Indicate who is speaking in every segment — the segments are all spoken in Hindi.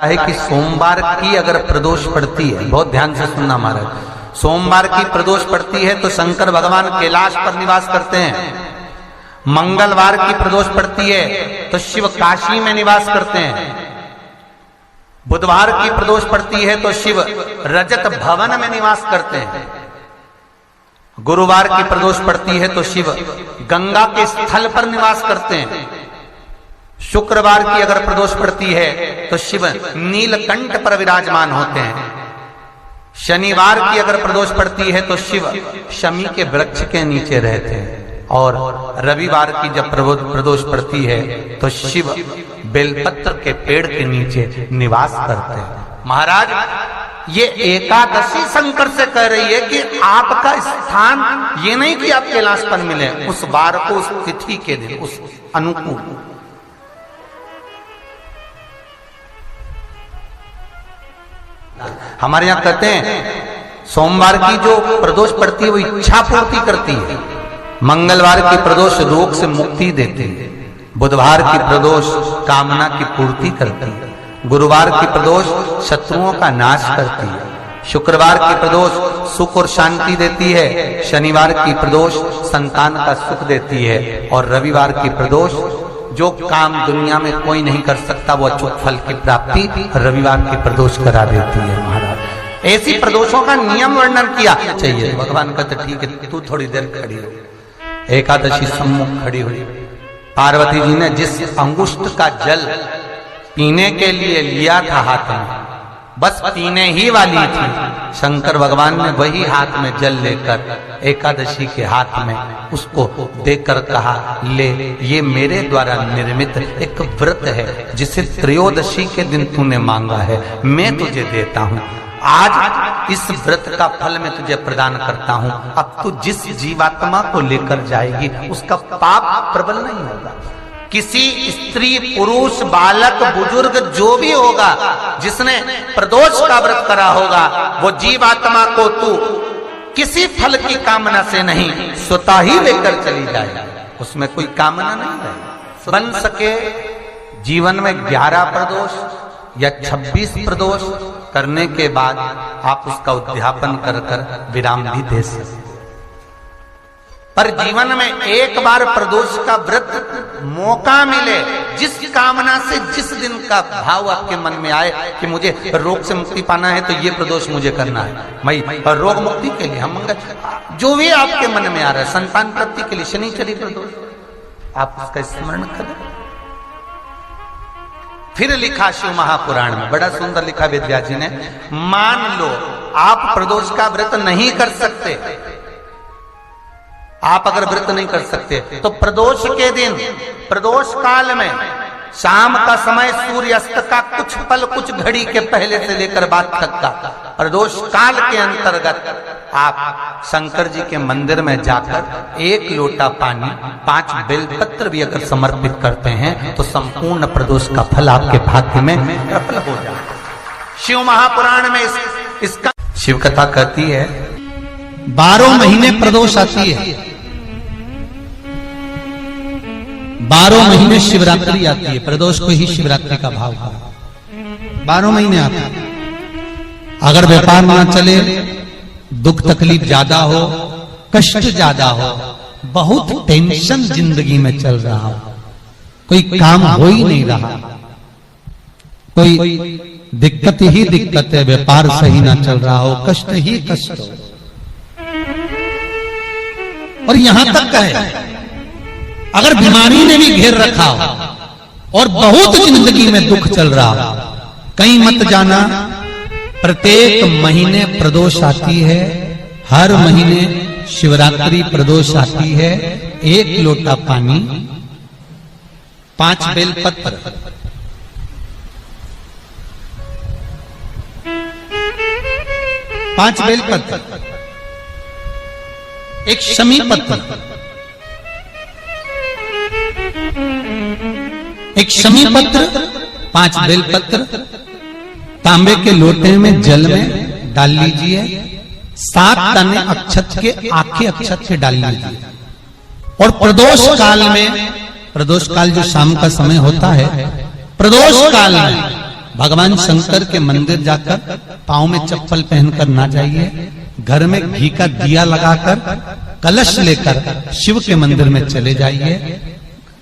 Speaker 1: है कि सोमवार की अगर प्रदोष पड़ती है, बहुत ध्यान से सुनना महाराज, सोमवार की प्रदोष पड़ती है तो शंकर भगवान कैलाश पर निवास करते हैं। मंगलवार की प्रदोष पड़ती है तो शिव काशी में निवास करते हैं। बुधवार की प्रदोष पड़ती है तो शिव रजत भवन में निवास करते हैं। गुरुवार की प्रदोष पड़ती है तो शिव गंगा के स्थल पर निवास करते हैं। शुक्रवार की अगर प्रदोष पड़ती है तो शिव नीलकंठ पर विराजमान होते हैं। शनिवार की अगर प्रदोष पड़ती है तो शिव शमी के वृक्ष के नीचे रहते हैं। और रविवार की जब प्रदोष पड़ती है तो शिव बेलपत्र के पेड़ के नीचे निवास करते हैं। महाराज, ये एकादशी शंकर से कह रही है कि आपका स्थान ये नहीं कि आप कैलाश पर मिले, उस वार को, उस तिथि के दिन, उस अनुकूल। हमारे यहां कहते हैं सोमवार की जो प्रदोष पड़ती है वो इच्छा पूर्ति करती है। मंगलवार की प्रदोष रोग से मुक्ति देती है। बुधवार की प्रदोष कामना की पूर्ति करती है। गुरुवार की प्रदोष शत्रुओं का नाश करती है। शुक्रवार की प्रदोष सुख और शांति देती है। शनिवार की प्रदोष संतान का सुख देती है। और रविवार की प्रदोष जो काम दुनिया में कोई नहीं कर सकता वो अचूक फल की प्राप्ति रविवार की प्रदोष करा देती है। महाराज, ऐसी प्रदोषों का नियम वर्णन किया चाहिए। भगवान कहते ठीक है, तू थोड़ी देर खड़ी हो। एकादशी सम्मुख खड़ी हुई। पार्वती जी ने जिस अंगुष्ठ का जल पीने के लिए लिया था हाथ में, बस पीने ही वाली थी, शंकर भगवान ने वही हाथ में जल लेकर एकादशी के हाथ में उसको देकर कहा, ले, ये मेरे द्वारा निर्मित एक व्रत है जिसे त्रयोदशी के दिन तूने मांगा है, मैं तुझे देता हूं। आज इस व्रत का फल मैं तुझे प्रदान करता हूं। अब तू जिस जीवात्मा को लेकर जाएगी उसका पाप प्रबल नहीं होगा। किसी स्त्री, पुरुष, बालक, बुजुर्ग जो भी होगा जिसने प्रदोष का व्रत करा होगा वो जीवात्मा को तू किसी फल की कामना से नहीं, स्वतः ही लेकर चली जाए। उसमें कोई कामना नहीं है। बन सके जीवन में 11 प्रदोष या 26 प्रदोष करने के बाद आप उसका उद्यापन कर कर विराम भी दे सकते। पर जीवन में एक बार प्रदोष का व्रत मौका मिले, जिस कामना से, जिस दिन का भाव आपके मन में आए कि मुझे रोग से मुक्ति पाना है तो ये प्रदोष मुझे करना है, मैं रोग मुक्ति के लिए, हम मंगल, जो भी आपके मन में आ रहा है, संतान प्राप्ति के लिए शनिचरी प्रदोष, आप उसका स्मरण करें। फिर लिखा शिव महापुराण में, बड़ा सुंदर लिखा वेदव्यास जी ने, मान लो आप प्रदोष का व्रत नहीं कर सकते, आप अगर व्रत नहीं कर सकते तो प्रदोष के दिन, प्रदोष काल में शाम का समय सूर्यास्त का कुछ पल, कुछ घड़ी के पहले से लेकर बाद तक का प्रदोष काल के अंतर्गत आप शंकर जी के मंदिर में जाकर 1 लोटा पानी, 5 बेलपत्र भी अगर समर्पित करते हैं तो संपूर्ण प्रदोष का फल आपके भाग्य में प्रबल हो जाए। शिव महापुराण में इसका शिव कथा कहती है
Speaker 2: 12 महीने प्रदोष आती है, 12 महीने शिवरात्रि आती है। प्रदोष को ही शिवरात्रि का भाव है। 12 महीने आते हैं। अगर व्यापार ना चले, दुख तकलीफ ज्यादा हो, कष्ट ज्यादा हो, बहुत टेंशन जिंदगी में चल रहा हो, कोई काम हो ही नहीं रहा, कोई दिक्कत ही दिक्कत है, व्यापार सही ना चल रहा हो, कष्ट ही कष्ट हो, और यहां तक है अगर बीमारी ने भी घेर रखा हो और बहुत जिंदगी में दुख चल रहा हो, कहीं मत जाना, प्रत्येक महीने प्रदोष आती है। हर महीने शिवरात्रि प्रदोष आती है। 1 लोटा पानी, 5 बेलपत्र, 5 बेलपत्र, 1 शमी पत्र, 1 शमी पत्र, 5 बेलपत्र तांबे के लोटे में जल में डाल लीजिए। 7 दाने अक्षत के, आखे अक्षत के डाल लीजिए। और प्रदोष काल में, प्रदोष काल जो शाम का समय होता है, प्रदोष काल में भगवान शंकर के मंदिर जाकर पांव में चप्पल पहनकर ना जाइए, घर में घी का दिया लगाकर कलश लेकर शिव के मंदिर में चले जाइए।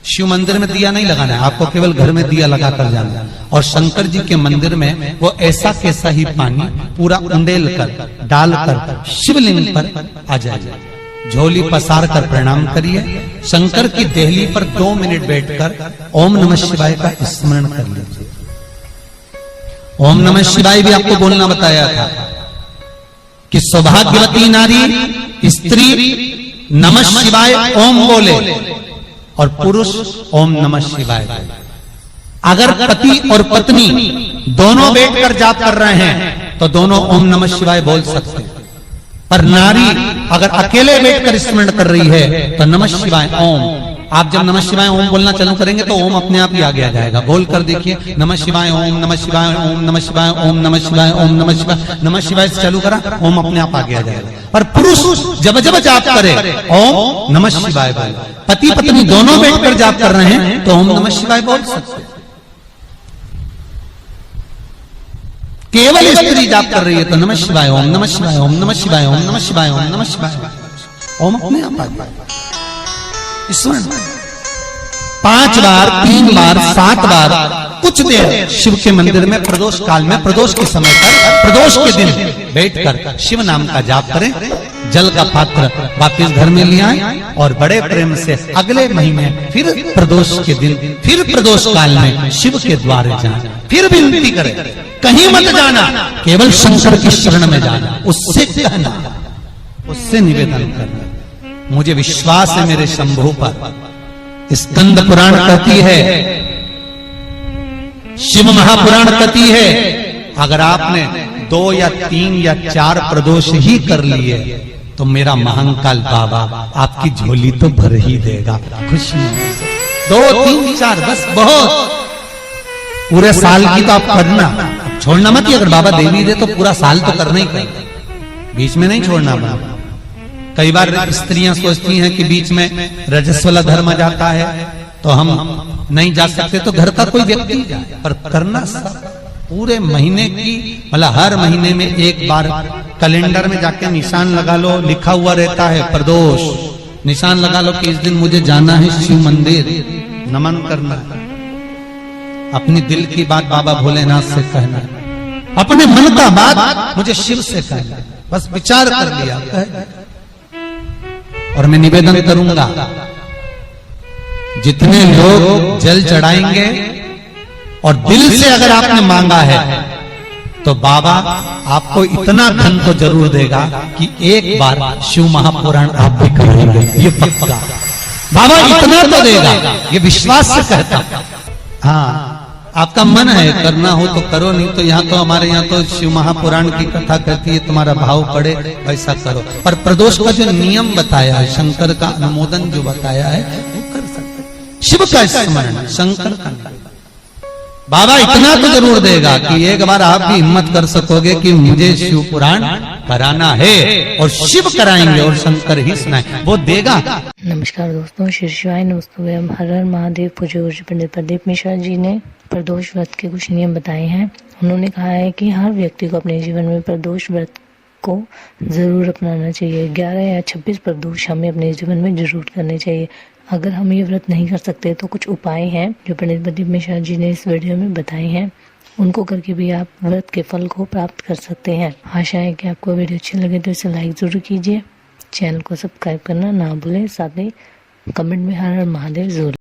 Speaker 2: शिव मंदिर में दिया नहीं लगाना है, आपको केवल घर में दिया लगाकर जाना है। और शंकर जी के मंदिर में वो ऐसा कैसा ही पानी पूरा उंडेल कर डालकर शिवलिंग पर आ जाइए, झोली पसार कर प्रणाम करिए। शंकर की देहली पर 2 मिनट बैठकर ओम नमः शिवाय का स्मरण कर लीजिए। ओम नमः शिवाय भी आपको बोलना बताया था कि सौभाग्यवती नारी स्त्री नमः शिवाय ओम बोले और पुरुष ओम नमः शिवाय बोले। अगर पति और पत्नी दोनों बैठकर जाप कर रहे हैं तो दोनों ओम नमः शिवाय बोल सकते हैं, पर नारी अगर अकेले बैठकर स्मरण कर रही है तो नमः शिवाय ओम। आप जब नमः शिवाय ओम बोलना चालू करेंगे तो ओम अपने आप ही आगे आ जाएगा। बोल कर देखिए, नमः शिवाय ओम, नमः शिवाय ओम, नमः शिवाय ओम, नमः शिवाय ओम, नमः शिवाय, नमः शिवाय से चालू करा, ओम अपने आप आगे आ जाएगा। पर पुरुष जब जब जाप करे ओम नमः शिवाय बोले। पति पत्नी दोनों बैठकर जाप कर रहे हैं तो ओम नमः शिवाय बोल सकते। केवल स्त्री जाप कर रही है तो नमः शिवाय ओम, नमः शिवाय ओम, नमः शिवाय ओम, नमः शिवाय ओम, नमः शिवाय ओम अपने आप आ जाएगा। स्मरण 5 बार, 3 बार, 7 बार कुछ देर शिव के मंदिर में प्रदोष काल में, प्रदोष के समय पर, प्रदोष के दिन बैठकर शिव नाम का जाप करें। जल का पात्र वापस घर में ले आए और बड़े प्रेम से अगले महीने फिर प्रदोष के दिन, फिर प्रदोष काल में शिव के द्वारे जाए, फिर विनती करें, कहीं मत जाना, केवल शंकर की शरण में जाना, उससे कहना, उससे निवेदन करना, मुझे विश्वास है मेरे शंभु पर। स्कंद पुराण कहती है, शिव महापुराण कहती है, अगर आपने 2 या 3 या 4 प्रदोष ही कर लिए तो मेरा महाकाल बाबा आपकी झोली तो भर ही देगा खुशी से। 2, 3, 4 बस बहुत, पूरे साल की तो आप करना, छोड़ना मत। अगर बाबा देवी दे तो पूरा साल तो करना ही करना, बीच में नहीं छोड़ना बाबा। कई बार स्त्रियां सोचती हैं कि बीच में रजस्वला धर्म जाता है तो हम नहीं जा सकते, तो घर का कोई व्यक्ति जाए, पर करना सब पूरे महीने की, मतलब हर महीने में एक बार कैलेंडर में जाके निशान लगा लो, लिखा हुआ रहता है प्रदोष, निशान लगा लो कि इस दिन मुझे जाना है शिव मंदिर, नमन करना, अपनी दिल की बात बाबा भोलेनाथ से कहना, अपने मन का बात मुझे शिव से कहना, बस विचार कर लिया। और मैं निवेदन करूंगा, जितने लोग जल चढ़ाएंगे और दिल से अगर आपने मांगा है तो बाबा आपको इतना धन तो जरूर देगा कि एक बार शिव महापुराण आप भी कराएंगे, ये पक्का। बाबा इतना तो देगा, ये विश्वास से कहता। हाँ, आपका मन है करना हो तो करो, नहीं तो यहाँ तो हमारे यहाँ तो शिव महापुराण की कथा कहती है, तुम्हारा भाव पड़े वैसा करो। पर प्रदोष का जो नियम बताया है, शंकर का अनुमोदन जो बताया है, वो कर सकते। शिव का स्मरण, शंकर का, बाबा इतना तो जरूर देगा कि एक बार आप भी हिम्मत कर सकोगे कि मुझे शिव पुराण कराना है, और शिव कराएंगे और शंकर ही सुनाए, वो देगा।
Speaker 3: नमस्कार दोस्तों, श्री शिवाय नमस्तुभ्यं, हर हर महादेव। पूज्य पंडित प्रदीप मिश्रा जी ने प्रदोष व्रत के कुछ नियम बताए हैं। उन्होंने कहा है कि हर व्यक्ति को अपने जीवन में प्रदोष व्रत को जरूर अपनाना चाहिए। 11 या 26 प्रदोष हमें अपने जीवन में जरूर करने चाहिए। अगर हम ये व्रत नहीं कर सकते तो कुछ उपाय हैं जो पंडित प्रदीप मिश्रा जी ने इस वीडियो में बताए हैं, उनको करके भी आप व्रत के फल को प्राप्त कर सकते हैं। आशा है कि आपको वीडियो अच्छी लगे तो इसे लाइक जरूर कीजिए, चैनल को सब्सक्राइब करना ना भूलें, साथ ही कमेंट में हर हर महादेव जरूर